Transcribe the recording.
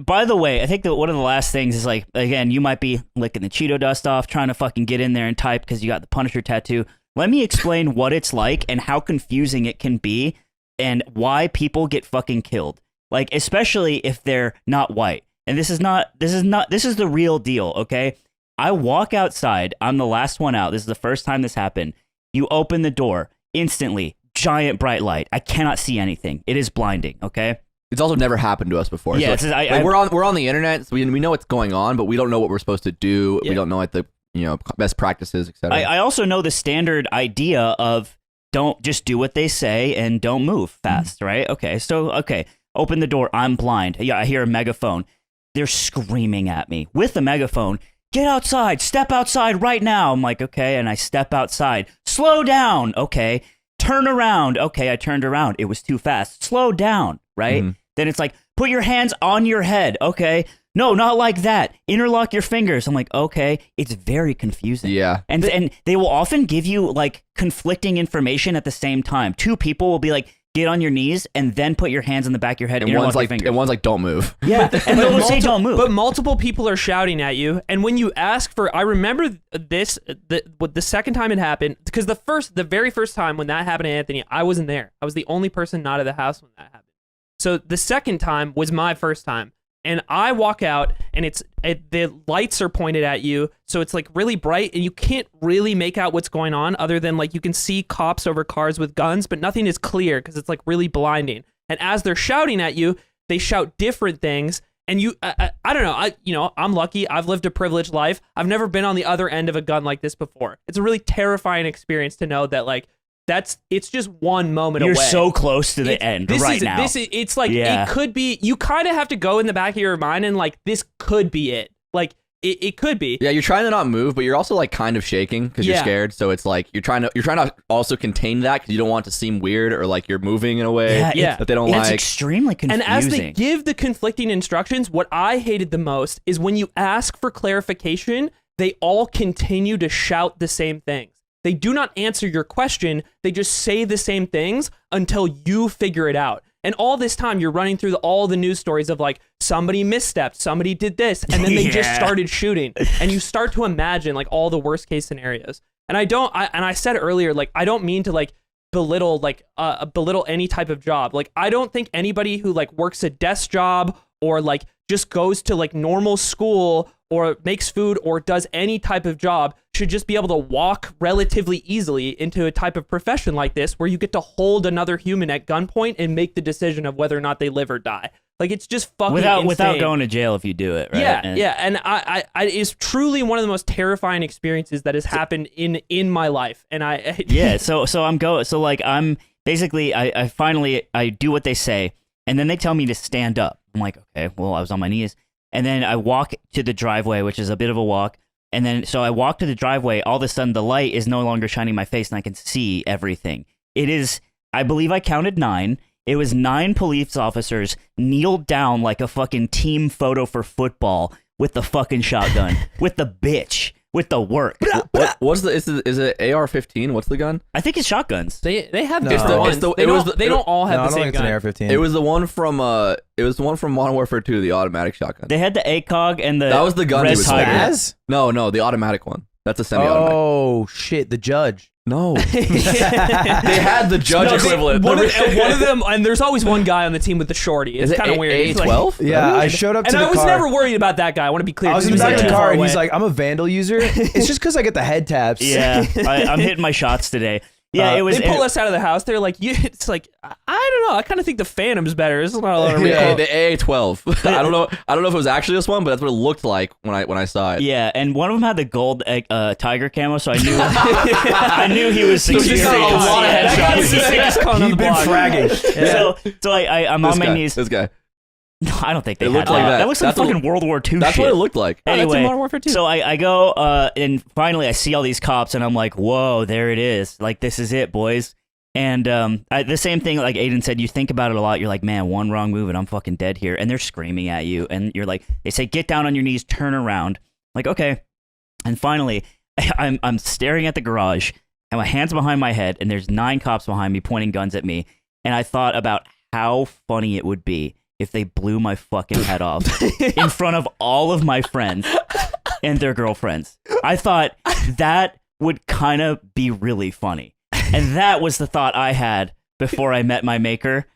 by the way, I think that one of the last things is like, again, you might be licking the Cheeto dust off, trying to fucking get in there and type because you got the Punisher tattoo. Let me explain what it's like and how confusing it can be and why people get fucking killed. Like, especially if they're not white. And this is the real deal, okay? I walk outside. I'm the last one out. This is the first time this happened. You open the door. Instantly, giant bright light. I cannot see anything. It is blinding, okay? It's also never happened to us before. Yeah, so we're on the internet, so we know what's going on, but we don't know what we're supposed to do. Yeah. We don't know like the best practices, etc. I also know the standard idea of don't just do what they say and don't move fast, right? Okay, open the door. I'm blind. Yeah, I hear a megaphone. They're screaming at me with a megaphone. Get outside. Step outside right now. I'm like, okay, and I step outside. Slow down. Okay. Turn around. Okay, I turned around. It was too fast. Slow down, right? Mm-hmm. Then it's like, put your hands on your head. Okay. No, not like that. Interlock your fingers. I'm like, okay. It's very confusing. Yeah. And they will often give you like conflicting information at the same time. Two people will be like, get on your knees and then put your hands on the back of your head. And one's like, don't move. Yeah. And they'll say don't move. But multiple people are shouting at you. And when you ask for, I remember this, the second time it happened, because the very first time when that happened to Anthony, I wasn't there. I was the only person not at the house when that happened. So the second time was my first time. And I walk out, and the lights are pointed at you, so it's like really bright, and you can't really make out what's going on, other than like you can see cops over cars with guns, but nothing is clear because it's like really blinding. And as they're shouting at you, they shout different things, and I don't know, I'm lucky. I've lived a privileged life. I've never been on the other end of a gun like this before. It's a really terrifying experience to know that like. It's just one moment away. You're so close to the end now. It's like, It could be, you kind of have to go in the back of your mind and like, this could be it. Like, it could be. Yeah, you're trying to not move, but you're also like kind of shaking because you're scared. So it's like, you're trying to also contain that because you don't want it to seem weird or like you're moving in a way that they don't like. It's extremely confusing. And as they give the conflicting instructions, what I hated the most is when you ask for clarification, they all continue to shout the same things. They do not answer your question. They just say the same things until you figure it out. And all this time, you're running through all the news stories of like, somebody misstepped, somebody did this, and then they just started shooting. And you start to imagine like all the worst case scenarios. And I said earlier, like, I don't mean to like belittle any type of job. Like, I don't think anybody who like works a desk job or like just goes to like normal school or makes food or does any type of job should just be able to walk relatively easily into a type of profession like this where you get to hold another human at gunpoint and make the decision of whether or not they live or die. Like, it's just fucking insane. Without going to jail if you do it, right? Yeah. And I it's truly one of the most terrifying experiences that has happened in my life. And I'm basically I finally do what they say, and then they tell me to stand up. I'm like, okay, well, I was on my knees. And then I walk to the driveway, which is a bit of a walk. And then, so I walk to the driveway. All of a sudden, the light is no longer shining in my face, and I can see everything. It is, I believe I counted 9. It was 9 police officers kneeled down like a fucking team photo for football with the fucking shotgun, with the bitch, with the work. Is it AR-15? What's the gun? I think it's shotguns. They have different ones. They don't all have the same gun. It's an AR-15. It was the one from Modern Warfare 2, the automatic shotgun. They had the ACOG and the That was the gun he was Tiger. No, the automatic one. That's a semi-automatic. Oh shit, the judge. No. They had the judge equivalent. One of them, and there's always one guy on the team with the shorty. It's kind of weird. A12? Yeah, I showed up to the car. And I was never worried about that guy. I want to be clear. I was in the back of the car, and he's like, I'm a Vandal user. It's just because I get the head taps. Yeah, I'm hitting my shots today. Yeah, it was. They pull us out of the house. They're like, it's like, I don't know. I kind of think the Phantom's better. This is not a lot of recall. The AA-12. I don't know if it was actually this one, but that's what it looked like when I saw it. Yeah, and one of them had the gold tiger camo, so I knew I knew he was succeeding. A lot of headshots. You've been fragging. Yeah. So I'm on my knees. This guy. No, I don't think they looked had like that. That looks like fucking World War II That's shit. what it looked like. Anyway, Modern Warfare 2. So I go, and finally I see all these cops, and I'm like, whoa, there it is. Like, this is it, boys. And the same thing, like Aiden said, you think about it a lot. You're like, man, one wrong move and I'm fucking dead here. And they're screaming at you. And you're like, they say, get down on your knees, turn around. I'm like, okay. And finally, I'm staring at the garage, and my hands behind my head, and there's 9 cops behind me pointing guns at me. And I thought about how funny it would be if they blew my fucking head off in front of all of my friends and their girlfriends. I thought that would kind of be really funny. And that was the thought I had before I met my maker.